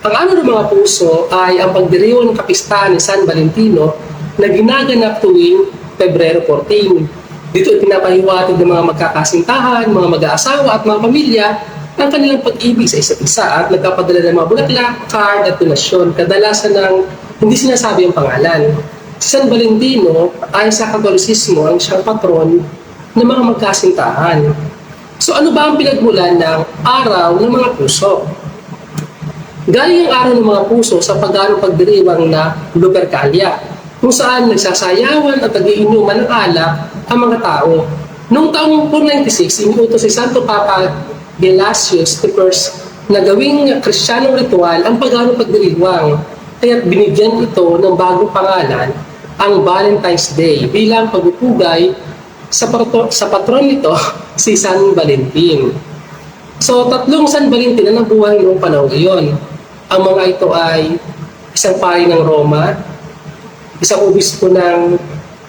Ang araw ng mga puso ay ang pagdiriwang ng kapistahan ni San Valentino na ginaganap tuwing Pebrero 14. Dito ay pinapahiwatig ng mga magkakasintahan, mga mag-aasawa at mga pamilya ang kanilang pag-ibig sa isa't isa at nagpapadala ng mga bulaklak, card at donasyon. Kadalasan ng hindi sinasabi ang pangalan. Si San Valentino ay sa Katolisismo ang siyang patron ng mga magkasintahan. So ano ba ang pinagmulan ng araw ng mga puso? Galing ang araw ng mga puso sa pagdiriwang na Lupercalia, kung saan nagsasayawan at nagiinuman ng alak ang mga tao. Noong taong 496, iniutos si Santo Papa Gelasius I na gawing Kristiyanong ritual ang pagdiriwang, kaya binigyan ito ng bagong pangalan, ang Valentine's Day, bilang pagpupugay sa patron nito, si San Valentin. So, tatlong San Valentin na nabuhay noong panahon iyon. Ang mga ito ay isang pari ng Roma, isang obispo ng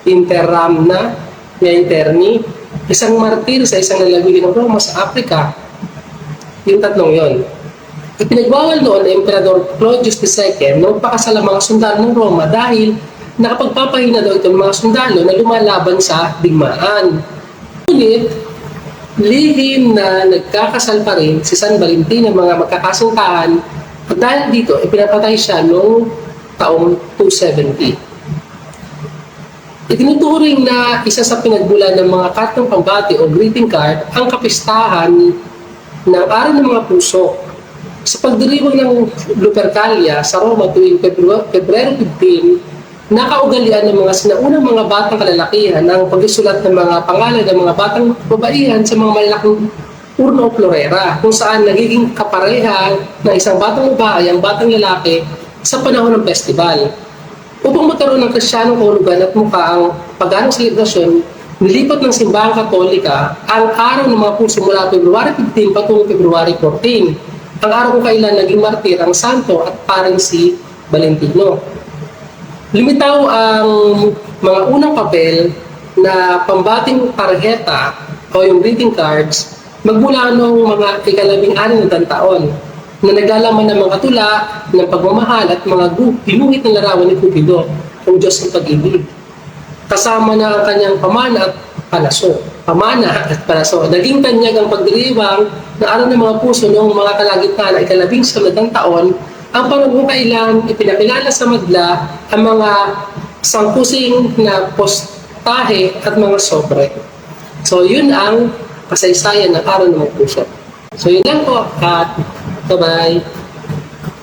Interamna, Interni, isang martir sa isang lalagili ng Roma sa Africa. Yung tatlong yon. Ipinagbawal noon ng Emperador Claudius II na magpakasal ang mga sundalo ng Roma dahil nakapagpapahina daw ito ng mga sundalo na lumalaban sa digmaan. Ngunit, lihim na nagkakasal pa rin si San Valentin ng mga magkakasintahan at dahil dito, ipinapatay siya noong taong 270. Itinuturing na isa sa pinagbulan ng mga kartang pambati o greeting card ang kapistahan ng Araw ng Mga Puso. Sa pagdiriwang ng Lupercalia sa Roma tuwing Pebrero 15, nakaugalian ng mga sinaunang mga batang kalalakihan ng pagsusulat ng mga pangalan ng mga batang babaihan sa mga malalaking urno o florera, kung saan nagiging kapareha ng isang batang babae ang batang lalaki sa panahon ng festival. Upang magkaroon ng Kristiyanong kahulugan at mukha ang paganong selebrasyon, nilipat ng Simbahang Katolika ang araw ng mga puso mula February 15 patungong February 14, ang araw kung kailan naging martir ang santo at parang si Valentino. Lumitaw ang mga unang papel na pambating tarheta o yung greeting cards magmula noong mga ika-16 na taon na naglalaman ng mga tula ng pagmamahal at mga ginuhit ng larawan ni Cupido, ang Diyos ng pag-ibig. Kasama na ang kanyang pamana at palaso. Naging tanyag ang pagdiriwang na araw ng mga puso noong mga kalagitnaan na ika-19 taon ang panahon kailan ipinakilala sa madla ang mga sangkusing na postahe at mga sobre. So yun ang kasaysayan ng araw ng mga puso. So yun lang po at bye-bye.